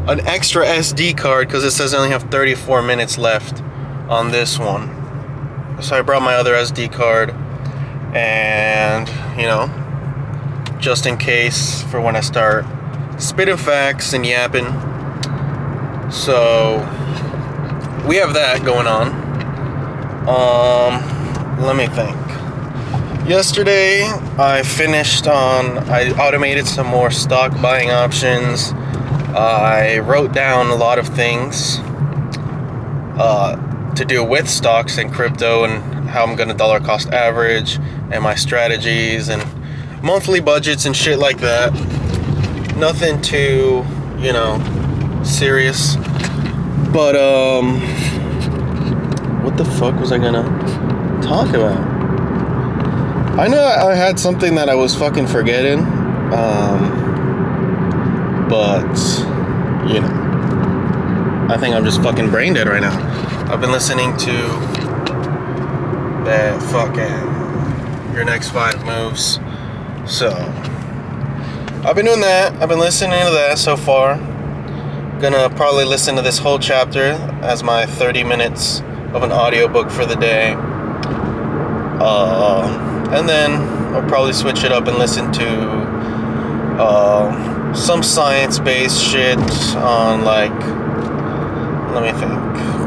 an extra SD card because it says I only have 34 minutes left on this one. So I brought my other SD card, and just in case for when I start spitting facts and yapping. So we have that going on. Let me think. Yesterday I automated some more stock buying options. I wrote down a lot of things to do with stocks and crypto, and how I'm gonna dollar cost average, and my strategies and monthly budgets and shit like that. Nothing too, serious. But what the fuck was I gonna talk about? I know I had something that I was fucking forgetting. But I think I'm just fucking brain dead right now. I've been listening to that fucking Your Next 5 Moves. So I've been doing that. I've been listening to that so far. Gonna probably listen to this whole chapter as my 30 minutes of an audiobook for the day. And then I'll probably switch it up and listen to some science-based shit on, let me think.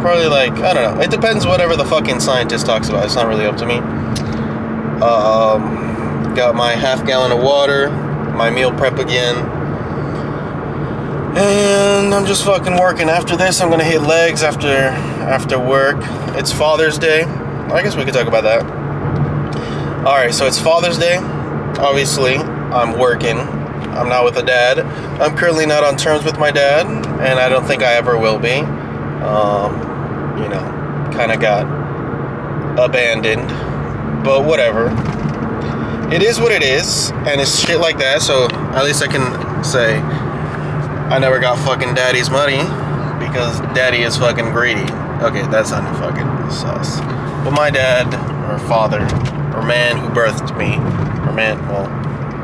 Probably I don't know. It depends whatever the fucking scientist talks about. It's not really up to me. Got my half gallon of water, my meal prep again. And I'm just fucking working. After this, I'm gonna hit legs after work. It's Father's Day. I guess we could talk about that. Alright, so it's Father's Day. Obviously, I'm working. I'm not with a dad. I'm currently not on terms with my dad, and I don't think I ever will be. Kind of got abandoned. But whatever. It is what it is, and it's shit like that, so at least I can say I never got fucking daddy's money, because daddy is fucking greedy. Okay, that sounded fucking sus. But my dad, or father, or man who birthed me, or man, well,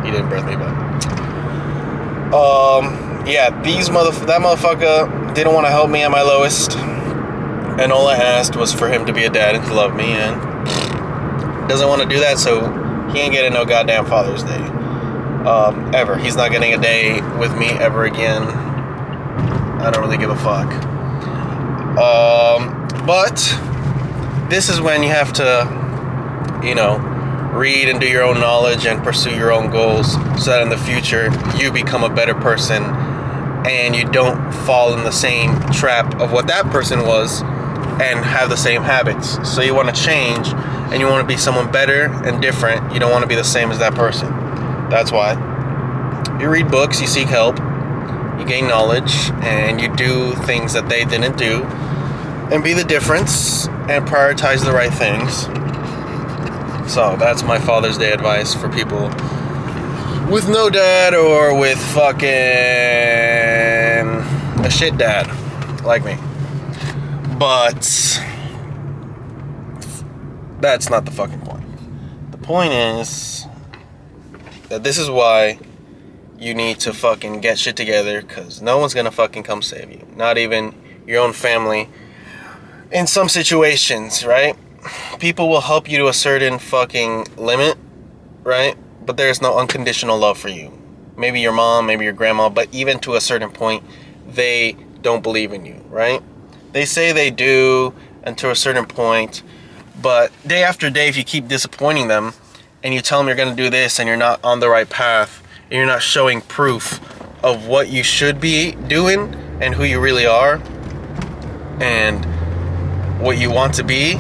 he didn't birth me, but that motherfucker didn't want to help me at my lowest, and all I asked was for him to be a dad and to love me, and doesn't want to do that, so he ain't getting no goddamn Father's Day. Ever. He's not getting a day with me ever again. I don't really give a fuck. But this is when you have to, read and do your own knowledge and pursue your own goals, so that in the future you become a better person and you don't fall in the same trap of what that person was and have the same habits. So you want to change and you want to be someone better and different. You don't want to be the same as that person. That's why you read books, you seek help, you gain knowledge, and you do things that they didn't do, and be the difference and prioritize the right things. So that's my Father's Day advice for people with no dad or with fucking a shit dad like me. But that's not the fucking point. The point is that this is why you need to fucking get shit together, because no one's gonna fucking come save you. Not even your own family. In some situations, right? People will help you to a certain fucking limit, right? But there's no unconditional love for you. Maybe your mom, maybe your grandma, but even to a certain point, they don't believe in you, right? They say they do, and to a certain point, but day after day, if you keep disappointing them, and you tell them you're going to do this, and you're not on the right path, and you're not showing proof of what you should be doing, and who you really are, and what you want to be,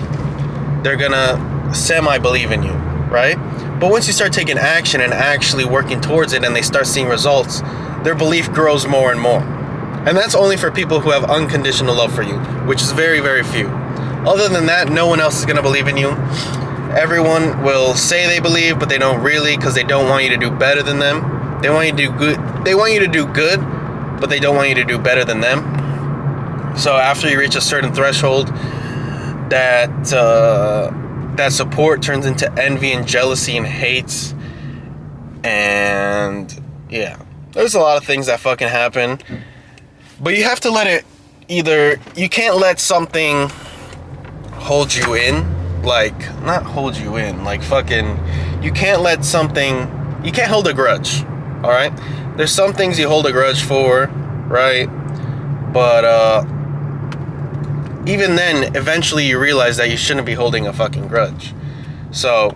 they're going to semi-believe in you, right? But once you start taking action and actually working towards it, and they start seeing results, their belief grows more and more. And that's only for people who have unconditional love for you, which is very, very few. Other than that, no one else is going to believe in you. Everyone will say they believe, but they don't really, because they don't want you to do better than them. They want you to do good. They want you to do good, but they don't want you to do better than them. So after you reach a certain threshold, that support turns into envy and jealousy and hate. And yeah, there's a lot of things that fucking happen. But you have to let it either, you can't let something hold you in, like, not hold you in, like fucking, you can't let something, you can't hold a grudge, all right? There's some things you hold a grudge for, right? But even then, eventually you realize that you shouldn't be holding a fucking grudge. So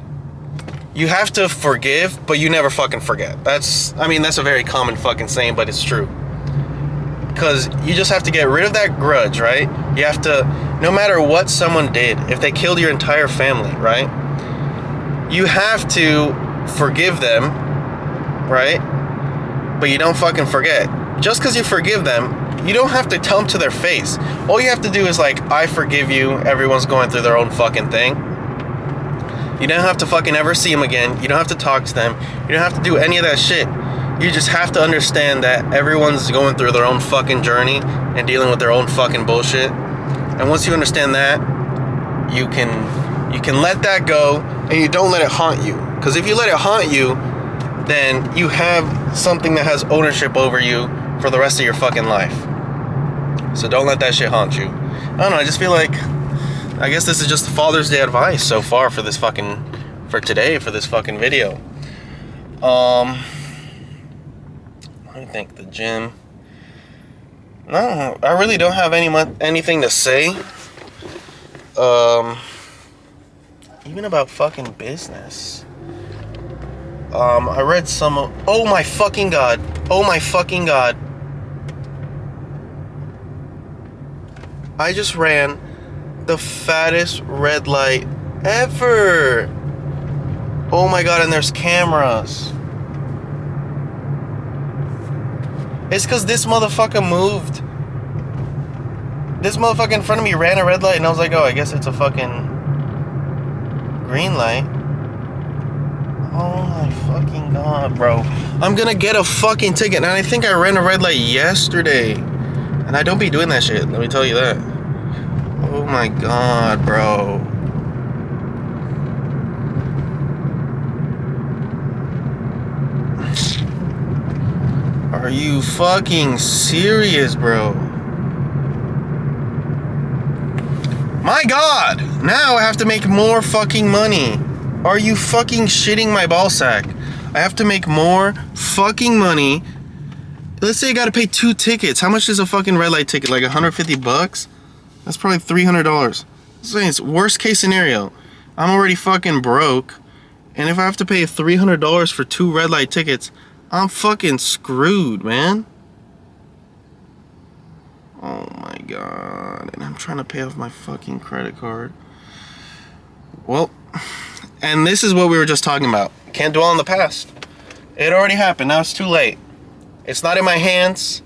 you have to forgive, but you never fucking forget. That's a very common fucking saying, but it's true. Because you just have to get rid of that grudge, right? You have to, no matter what someone did, if they killed your entire family, right? You have to forgive them, right? But you don't fucking forget. Just because you forgive them, you don't have to tell them to their face. All you have to do is like, I forgive you. Everyone's going through their own fucking thing. You don't have to fucking ever see them again. You don't have to talk to them. You don't have to do any of that shit. You just have to understand that everyone's going through their own fucking journey and dealing with their own fucking bullshit. And once you understand that, you can let that go, and you don't let it haunt you. Because if you let it haunt you, then you have something that has ownership over you for the rest of your fucking life. So don't let that shit haunt you. I don't know, I just feel like, I guess this is just the Father's Day advice so far for this fucking, for today, for this fucking video. I think the gym. No, I really don't have anything to say. Even about fucking business. I read some. Oh my fucking god! Oh my fucking god! I just ran the fattest red light ever. Oh my god! And there's cameras. It's because this motherfucker moved. This motherfucker in front of me ran a red light, and I was like, oh, I guess it's a fucking green light. Oh my fucking god, bro. I'm gonna get a fucking ticket. And I think I ran a red light yesterday. And I don't be doing that shit, let me tell you that. Oh my god, bro. Are you fucking serious, bro? My god! Now I have to make more fucking money. Are you fucking shitting my ballsack? I have to make more fucking money. Let's say I gotta pay 2 tickets. How much is a fucking red light ticket? Like $150? That's probably $300. It's worst case scenario. I'm already fucking broke. And if I have to pay $300 for 2 red light tickets, I'm fucking screwed, man. Oh my god. And I'm trying to pay off my fucking credit card. Well, and this is what we were just talking about. Can't dwell on the past. It already happened. Now it's too late. It's not in my hands.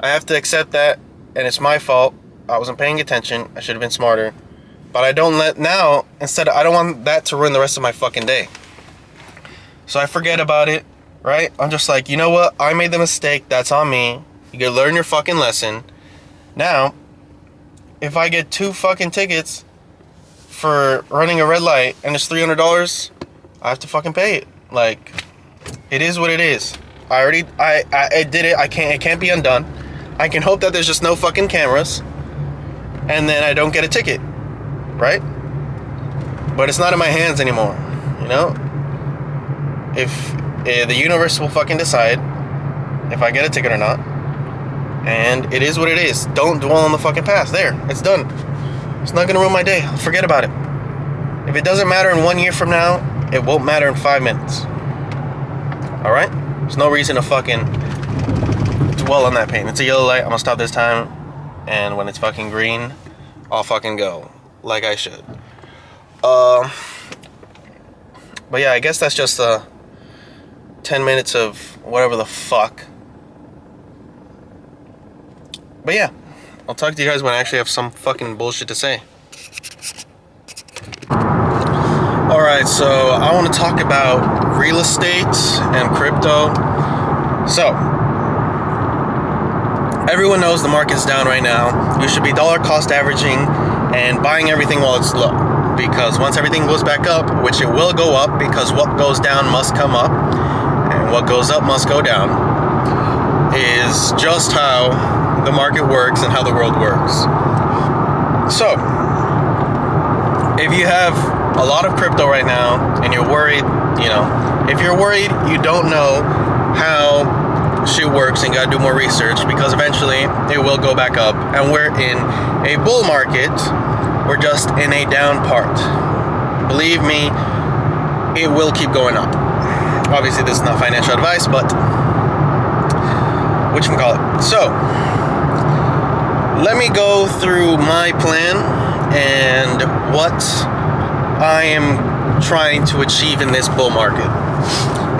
I have to accept that. And it's my fault. I wasn't paying attention. I should have been smarter. But I don't let now. Instead, I don't want that to ruin the rest of my fucking day. So I forget about it. Right? I'm just like, you know what? I made the mistake. That's on me. You gotta learn your fucking lesson. Now, if I get 2 fucking tickets for running a red light and it's $300, I have to fucking pay it. Like, it is what it is. I did it. It can't be undone. I can hope that there's just no fucking cameras and then I don't get a ticket. Right? But it's not in my hands anymore. You know? If the universe will fucking decide if I get a ticket or not. And it is what it is. Don't dwell on the fucking past. There. It's done. It's not gonna ruin my day. Forget about it. If it doesn't matter in 1 year from now, it won't matter in 5 minutes. Alright? There's no reason to fucking dwell on that pain. It's a yellow light. I'm gonna stop this time. And when it's fucking green, I'll fucking go. Like I should. But yeah, I guess that's just 10 minutes of whatever the fuck. But yeah, I'll talk to you guys when I actually have some fucking bullshit to say. Alright, so I want to talk about real estate and crypto. So, everyone knows the market's down right now. You should be dollar cost averaging and buying everything while it's low. Because once everything goes back up, which it will go up, because what goes down must come up, and what goes up must go down. is just how the market works and how the world works. So, if you have a lot of crypto right now and you're worried, if you're worried you don't know how shit works and you gotta do more research, because eventually it will go back up, and we're in a bull market. We're just in a down part. Believe me, it will keep going up. Obviously this is not financial advice, but whatchamacallit. So let me go through my plan and what I am trying to achieve in this bull market.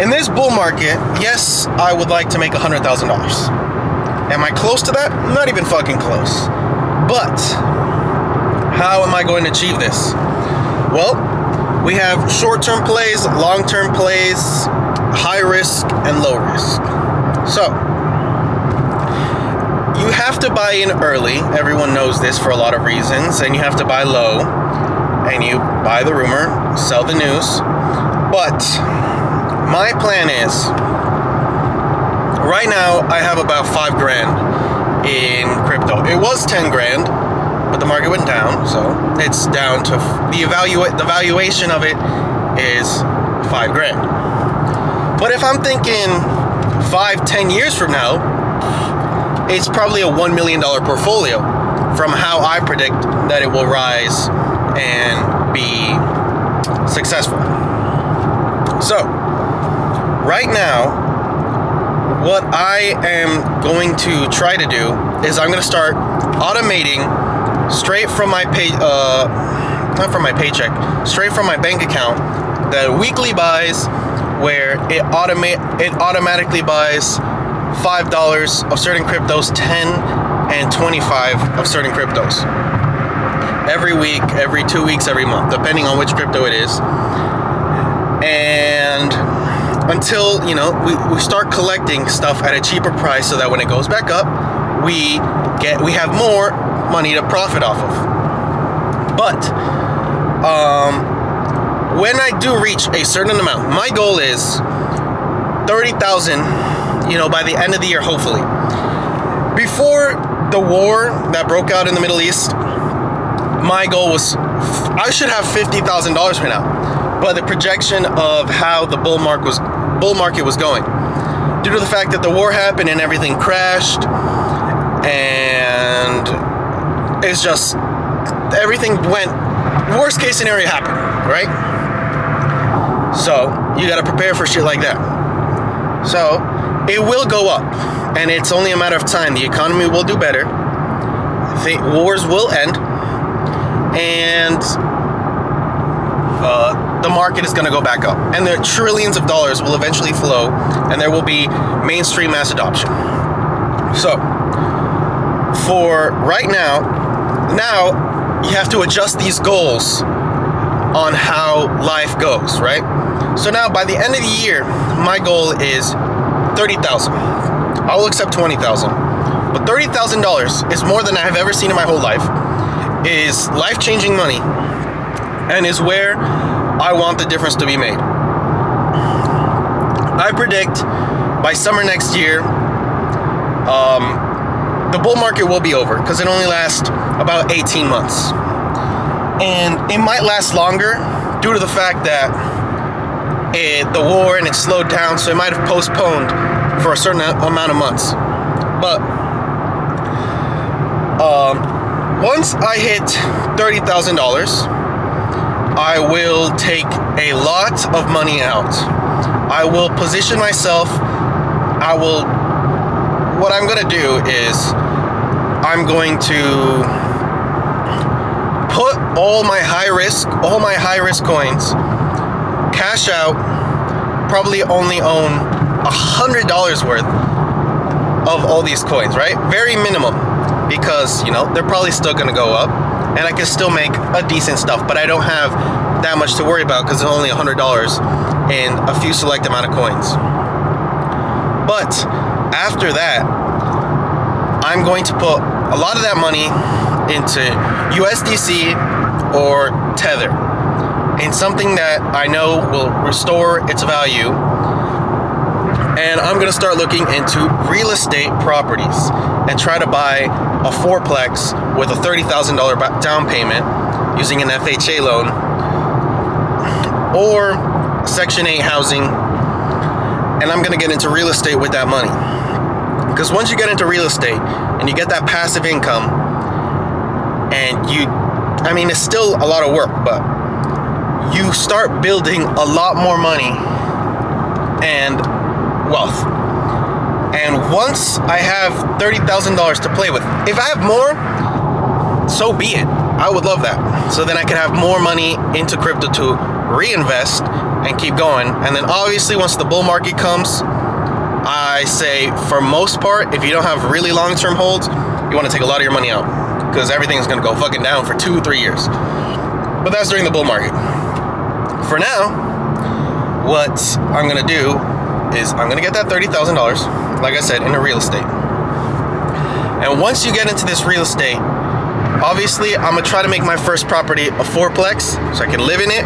In this bull market, yes, I would like to make $100,000. Am I close to that? Not even fucking close. But how am I going to achieve this? Well, we have short-term plays, long-term plays, high risk, and low risk. So, you have to buy in early. Everyone knows this for a lot of reasons. And you have to buy low. And you buy the rumor, sell the news. But my plan is, right now I have about $5,000 in crypto. It was $10,000, but the market went down, so it's down to the valuation of it is $5,000. But if I'm thinking 5-10 years from now, it's probably a $1 million portfolio from how I predict that it will rise and be successful. So, right now, what I am going to try to do is I'm going to start automating straight from my straight from my bank account, the weekly buys, where it automatically buys $5 of certain cryptos, 10 and 25 of certain cryptos. Every week, every 2 weeks, every month, depending on which crypto it is. And until, we start collecting stuff at a cheaper price, so that when it goes back up, we have more money to profit off of. But when I do reach a certain amount, my goal is 30,000, by the end of the year, hopefully. Before the war that broke out in the Middle East, my goal was I should have $50,000 right now. But the projection of how the bull market was going, due to the fact that the war happened and everything crashed, and it's just everything went, worst case scenario happened, right? So you got to prepare for shit like that. So it will go up, and it's only a matter of time. The economy will do better, the wars will end, and the market is going to go back up, and the trillions of dollars will eventually flow, and there will be mainstream mass adoption. So, for right now you have to adjust these goals on how life goes, right? So now, by the end of the year, my goal is 30,000. I will accept 20,000, but $30,000 is more than I have ever seen in my whole life. Is life-changing money, and is where I want the difference to be made. I predict by summer next year, the bull market will be over, because it only lasts about 18 months. And it might last longer due to the fact that the war and it slowed down, so it might have postponed for a certain amount of months. But once I hit $30,000, I will take a lot of money out. I will position myself. What I'm going to do is I'm going to put all my high risk coins, cash out, probably only own $100 worth of all these coins, right? Very minimum, because, they're probably still going to go up. And I can still make a decent stuff, but I don't have that much to worry about because it's only $100 in a few select amount of coins. But after that, I'm going to put a lot of that money into USDC or Tether, in something that I know will restore its value and I'm gonna start looking into real estate properties and try to buy a fourplex with a $30,000 down payment using an FHA loan or Section 8 housing, and I'm gonna get into real estate with that money. Because once you get into real estate and you get that passive income, and it's still a lot of work, but you start building a lot more money and wealth. And once I have $30,000 to play with, if I have more, so be it. I would love that. So then I can have more money into crypto to reinvest and keep going. And then obviously once the bull market comes, I say for most part, if you don't have really long-term holds, you want to take a lot of your money out because everything's going to go fucking down for 2-3 years. But that's during the bull market. For now, what I'm going to do is I'm going to get that $30,000, like I said, into real estate. And once you get into this real estate, obviously I'm going to try to make my first property a fourplex so I can live in it,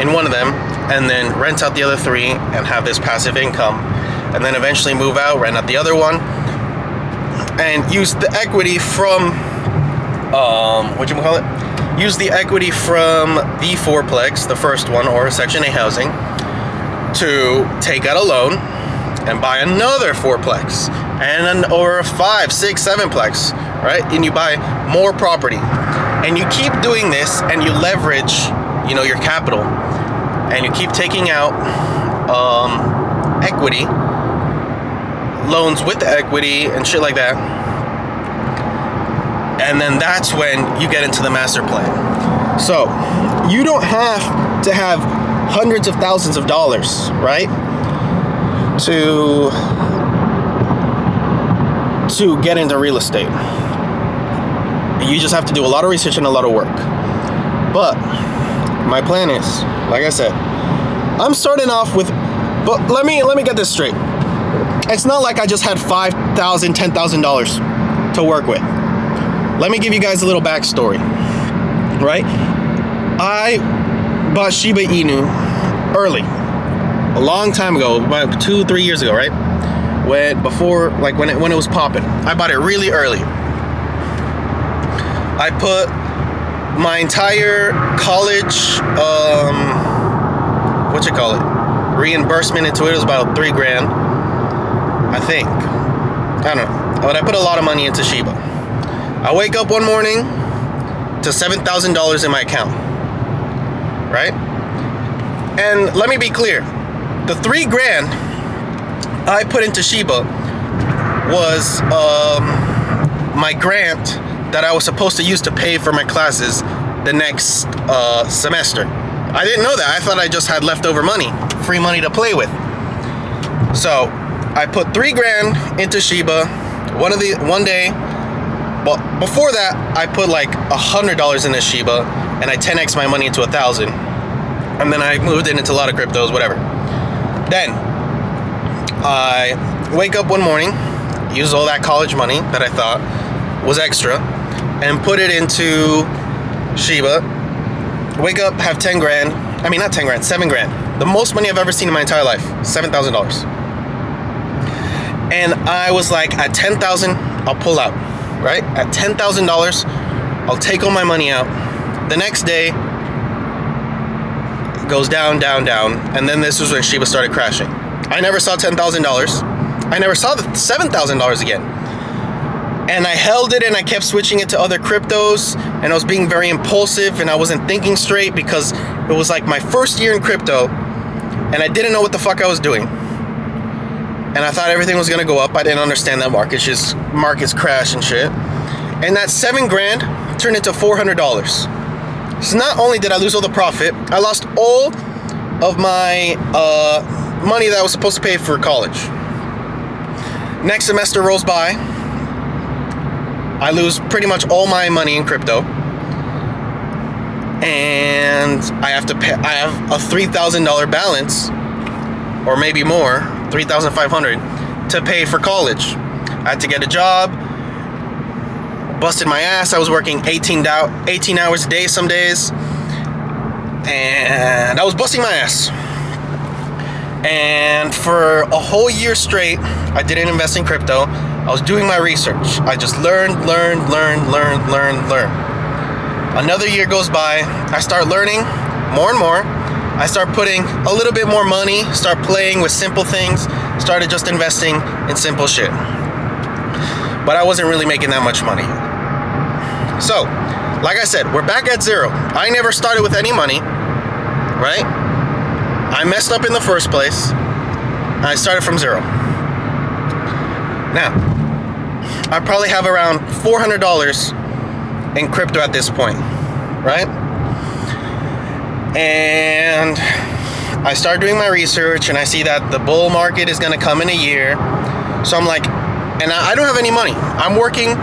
in one of them, and then rent out the other 3 and have this passive income. And then eventually move out, rent out the other one, and use the equity from, use the equity from the fourplex, the first one, or Section 8 housing, to take out a loan and buy another fourplex, or a 5, 6, 7plex, right? And you buy more property. And you keep doing this, and you leverage, your capital, and you keep taking out equity, loans with the equity and shit like that. And then that's when you get into the master plan. So you don't have to have hundreds of thousands of dollars, right, to get into real estate. You just have to do a lot of research and a lot of work. But my plan is, like I said, I'm starting off with, but let me get this straight. It's not like I just had $5,000, $10,000 to work with. Let me give you guys a little backstory, right? I bought Shiba Inu early, a long time ago, about 2-3 years ago, right? When it was popping. I bought it really early. I put my entire college, reimbursement into it. It was about $3,000. I think. I don't know. But I put a lot of money into Shiba. I wake up one morning to $7,000 in my account. Right? And let me be clear. The $3,000 I put into Shiba was my grant that I was supposed to use to pay for my classes the next semester. I didn't know that. I thought I just had leftover money, free money to play with. So I put $3,000 into Shiba. One day, well, before that, I put like $100 into Shiba, and I 10x my money into 1,000, and then I moved it into a lot of cryptos, whatever. Then I wake up one morning, use all that college money that I thought was extra, and put it into Shiba. Wake up, have $10,000. I mean, not $10,000, $7,000. The most money I've ever seen in my entire life, $7,000. And I was like, at 10,000, I'll pull out, right? At $10,000, I'll take all my money out. The next day, it goes down, down, down. And then this was when Shiba started crashing. I never saw $10,000. I never saw the $7,000 again. And I held it and I kept switching it to other cryptos. And I was being very impulsive and I wasn't thinking straight because it was like my first year in crypto. And I didn't know what the fuck I was doing. And I thought everything was gonna go up. I didn't understand that markets crash and shit. And that $7,000 turned into $400. So not only did I lose all the profit, I lost all of my money that I was supposed to pay for college. Next semester rolls by. I lose pretty much all my money in crypto. And I have to pay, I have a $3,000 balance, or maybe more, $3,500 to pay for college. I had to get a job, busted my ass. I was working 18 hours a day some days, and I was busting my ass. And for a whole year straight, I didn't invest in crypto. I was doing my research. I just learned. Another year goes by. I start learning more and more. I start putting a little bit more money, start playing with simple things, started just investing in simple shit. But I wasn't really making that much money. So, like I said, we're back at zero. I never started with any money, right? I messed up in the first place. I started from zero. Now, I probably have around $400 in crypto at this point, right? And I start doing my research and I see that the bull market is gonna come in a year. So I'm like, and I don't have any money. I'm working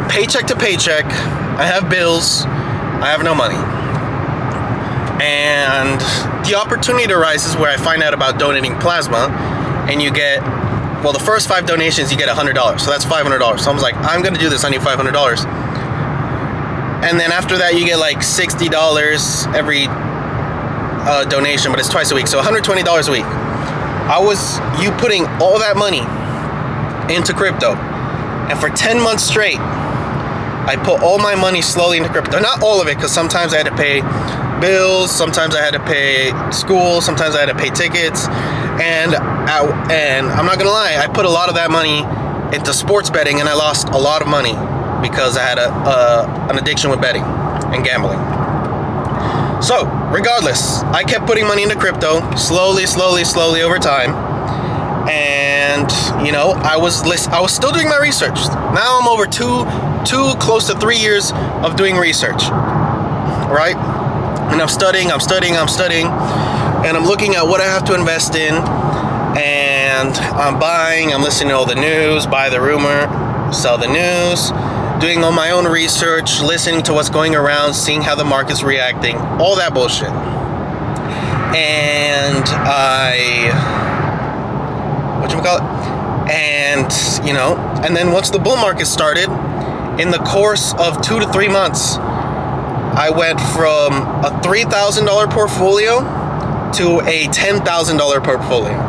paycheck to paycheck. I have bills. I have no money. And the opportunity arises where I find out about donating plasma, and you get, well, the first 5 donations you get $100, so that's $500. So I was like, I'm gonna do this. I need $500. And then after that, you get like $60 every donation, but it's twice a week, so $120 a week. You putting all that money into crypto, and for 10 months straight, I put all my money slowly into crypto. Not all of it, because sometimes I had to pay bills, sometimes I had to pay school, sometimes I had to pay tickets, and I'm not gonna lie, I put a lot of that money into sports betting, and I lost a lot of money because I had an addiction with betting and gambling. So, regardless, I kept putting money into crypto slowly over time. And, you know, I was still doing my research. Now I'm over close to 3 years of doing research, right? And I'm studying, and I'm looking at what I have to invest in, and I'm listening to all the news, buy the rumor, sell the news, doing all my own research, listening to what's going around, seeing how the market's reacting, all that bullshit. And and then once the bull market started, in the course of 2 to 3 months, I went from a $3,000 portfolio to a $10,000 portfolio.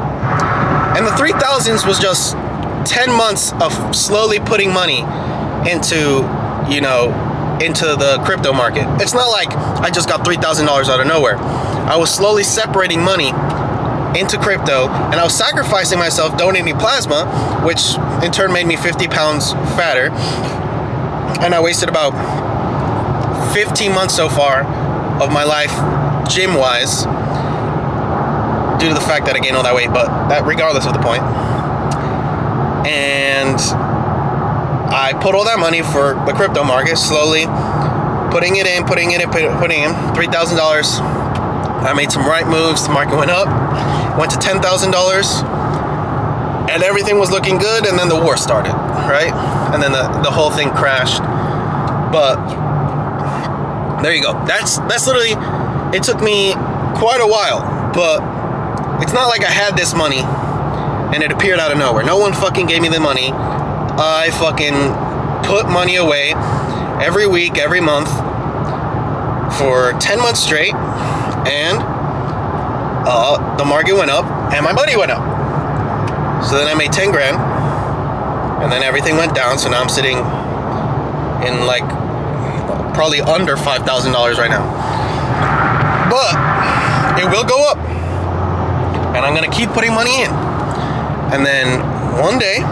And the 3,000s was just 10 months of slowly putting money into the crypto market. It's not like I just got $3,000 out of nowhere. I was slowly separating money into crypto, and I was sacrificing myself donating plasma, which in turn made me 50 pounds fatter. And I wasted about 15 months so far of my life gym-wise due to the fact that I gained all that weight, but that regardless of the point. And I put all that money for the crypto market, slowly putting in $3,000. I made some right moves. The market went up, went to $10,000, and everything was looking good. And then the war started, right? And then the whole thing crashed. But there you go. That's literally. It took me quite a while, but it's not like I had this money and it appeared out of nowhere. No one fucking gave me the money. I fucking put money away every week, every month for 10 months straight, and the market went up and my money went up. So then I made 10 grand, and then everything went down. So now I'm sitting in like probably under $5,000 right now. But it will go up, and I'm gonna keep putting money in, and then one day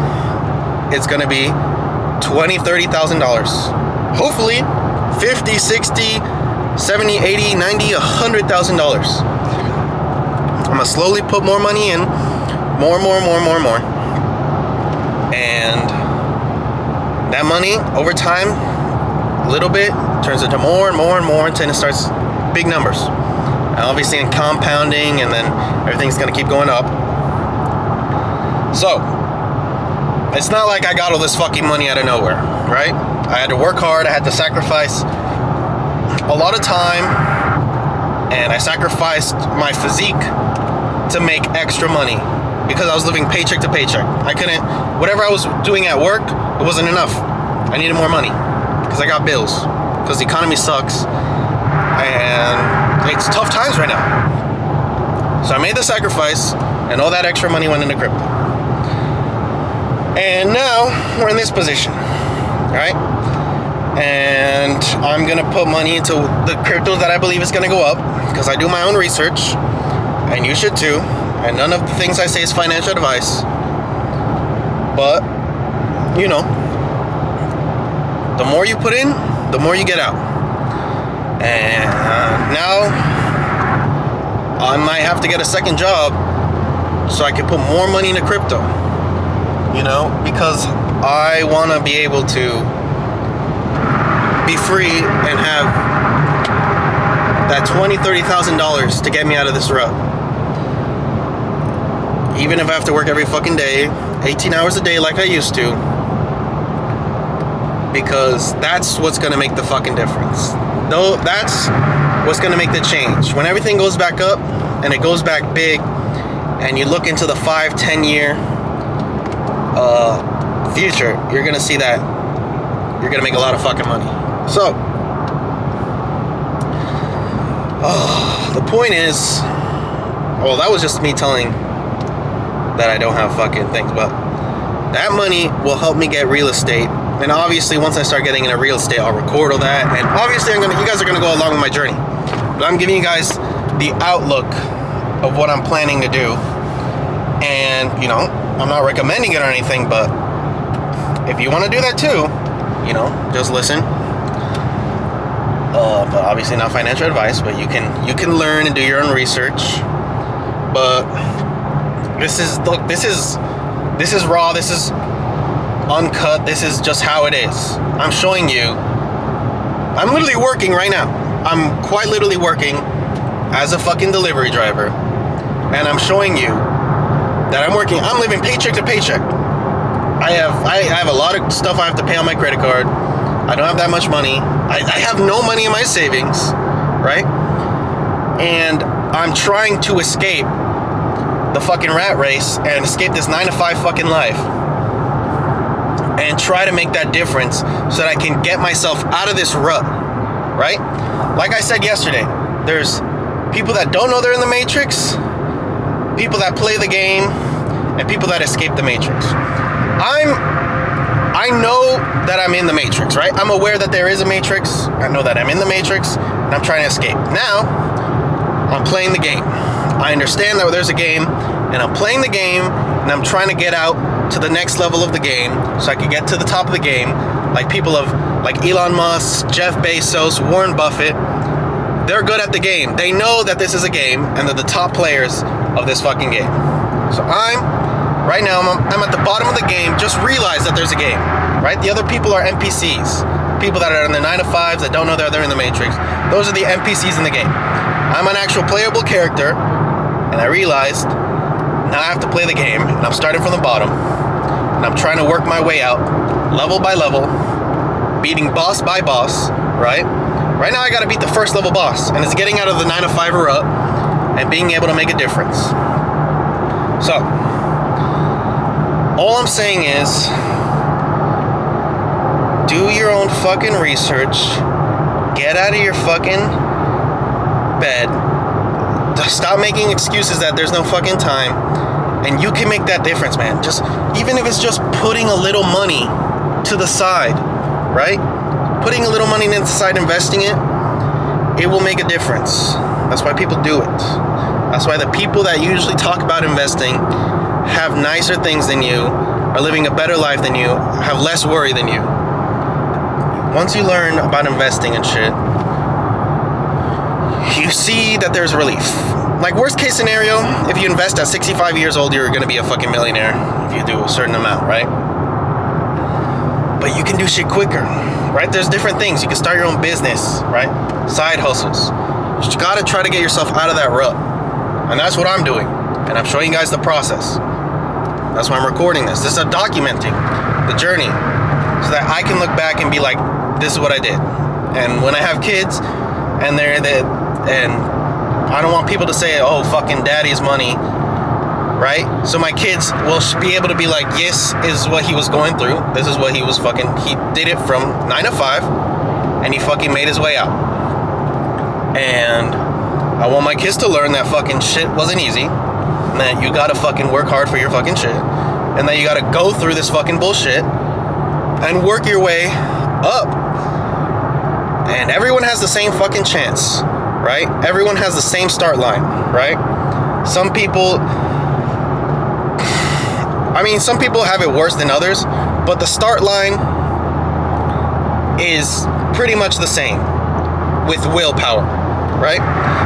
it's gonna be $20,000, $30,000. Hopefully 50, 60, 70, 80, 90, $100,000. I'm gonna slowly put more money in, more. And that money over time, a little bit, turns into more and more until it starts big numbers. And obviously in compounding, and then everything's gonna keep going up. So, it's not like I got all this fucking money out of nowhere, right? I had to work hard, I had to sacrifice a lot of time, and I sacrificed my physique to make extra money because I was living paycheck to paycheck. Whatever I was doing at work, it wasn't enough. I needed more money because I got bills, because the economy sucks, and it's tough times right now. So I made the sacrifice, And all that extra money went into crypto. And now we're in this position, right? And I'm gonna put money into the crypto that I believe is gonna go up, because I do my own research, and you should too. And none of the things I say is financial advice. But, you know, the more you put in, the more you get out. And now I might have to get a second job so I can put more money into crypto, you know, because I want to be able to be free and have that $20,000, $30,000 to get me out of this rut. Even if I have to work every fucking day, 18 hours a day like I used to, because that's what's going to make the fucking difference. No, that's what's going to make the change. When everything goes back up, and it goes back big, and you look into the 5-10 year future, you're going to see that you're going to make a lot of fucking money. So, the point is, well, that was just me telling that I don't have fucking things, but that money will help me get real estate. And obviously, once I start getting into real estate, I'll record all that. And obviously, you guys are gonna go along with my journey. But I'm giving you guys the outlook of what I'm planning to do. And, you know, I'm not recommending it or anything, but if you want to do that too, you know, just listen. But obviously not financial advice, but you can learn and do your own research. But this is raw, this is uncut, this is just how it is. I'm showing you. I'm literally working right now. I'm quite literally working as a fucking delivery driver. And I'm showing you that I'm living paycheck to paycheck. I have a lot of stuff I have to pay on my credit card. I don't have that much money. I have no money in my savings, right? And I'm trying to escape the fucking rat race and escape this 9-to-5 fucking life and try to make that difference so that I can get myself out of this rut, right? Like I said yesterday, there's people that don't know they're in the Matrix, people that play the game, and people that escape the Matrix. I know that I'm in the Matrix, right? I'm aware that there is a Matrix. I know that I'm in the Matrix, and I'm trying to escape. Now, I'm playing the game. I understand that there's a game, and I'm playing the game, and I'm trying to get out to the next level of the game so I can get to the top of the game, like people like Elon Musk, Jeff Bezos, Warren Buffett. They're good at the game. They know that this is a game, and they're the top players of this fucking game. So right now, I'm at the bottom of the game, just realize that there's a game, right? The other people are NPCs. People that are in their 9-to-5s that don't know that they're in the Matrix. Those are the NPCs in the game. I'm an actual playable character, and I realized now I have to play the game, and I'm starting from the bottom, and I'm trying to work my way out, level by level, beating boss by boss, right? Right now I gotta beat the first level boss, and it's getting out of the 9-to-5 rut and being able to make a difference. So, all I'm saying is, do your own fucking research, get out of your fucking bed, stop making excuses that there's no fucking time, and you can make that difference, man. Just, even if it's just putting a little money to the side, right? Putting a little money to the side, investing it will make a difference. That's why people do it. That's why the people that usually talk about investing have nicer things than you, are living a better life than you, have less worry than you. Once you learn about investing and shit, you see that there's relief. Like, worst case scenario, if you invest at 65 years old, you're gonna be a fucking millionaire if you do a certain amount, right? But you can do shit quicker, right? There's different things. You can start your own business, right? Side hustles. You just gotta try to get yourself out of that rut. And that's what I'm doing. And I'm showing you guys the process. That's why I'm recording this. This is documenting the journey so that I can look back and be like, this is what I did. And when I have kids and and I don't want people to say, oh, fucking daddy's money, right? So my kids will be able to be like, yes, is what he was going through. This is what he was he did it from 9-to-5 and he fucking made his way out. And I want my kids to learn that fucking shit wasn't easy. and that you gotta fucking work hard for your fucking shit, and that you gotta go through this fucking bullshit and work your way up. And everyone has the same fucking chance, right? Everyone has the same start line, right? Some people have it worse than others, but the start line is pretty much the same with willpower, right?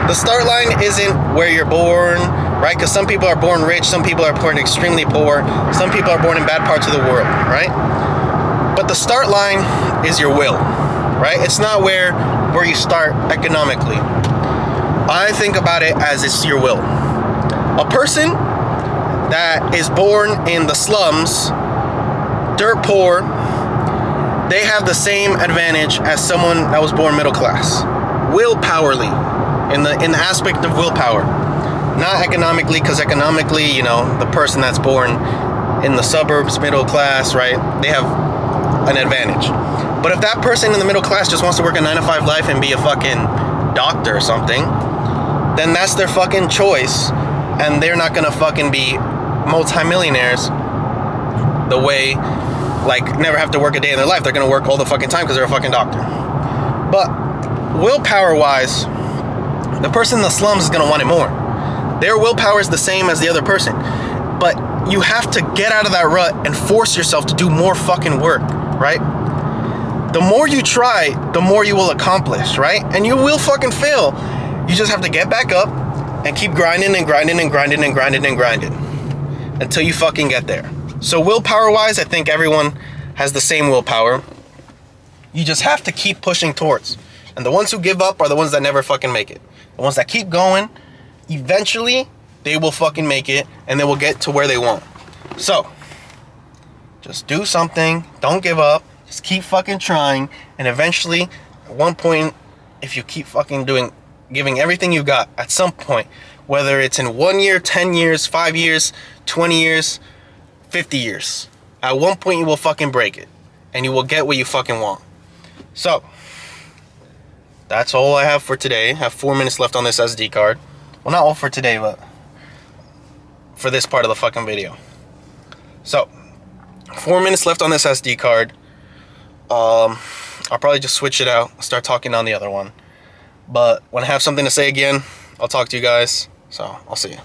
The start line isn't where you're born, right? Because some people are born rich, some people are born extremely poor, some people are born in bad parts of the world, right? But the start line is your will, right? It's not where you start economically. I think about it as it's your will. A person that is born in the slums, dirt poor, they have the same advantage as someone that was born middle class. Willpowerly, in the aspect of willpower. Not economically, because economically, you know, the person that's born in the suburbs, middle class, right, they have an advantage. But if that person in the middle class just wants to work a 9-to-5 life and be a fucking doctor or something, then that's their fucking choice, and they're not gonna fucking be multimillionaires the way, like, never have to work a day in their life. They're gonna work all the fucking time because they're a fucking doctor. But willpower wise, the person in the slums is gonna want it more. Their willpower is the same as the other person, but you have to get out of that rut and force yourself to do more fucking work, right? The more you try, the more you will accomplish, right? And you will fucking fail. You just have to get back up and keep grinding and grinding and grinding and grinding and grinding until you fucking get there. So willpower wise, I think everyone has the same willpower. You just have to keep pushing towards. And the ones who give up are the ones that never fucking make it. The ones that keep going, eventually they will fucking make it and they will get to where they want. So, just do something. Don't give up. Just keep fucking trying. And eventually, at one point, if you keep fucking giving everything you got, at some point, whether it's in 1 year, 10 years, 5 years, 20 years, 50 years, at one point you will fucking break it. And you will get what you fucking want. So, that's all I have for today. I have 4 minutes left on this SD card. Well, not all for today, but for this part of the fucking video. So, 4 minutes left on this SD card. I'll probably just switch it out, start talking on the other one. But when I have something to say again, I'll talk to you guys. So, I'll see you.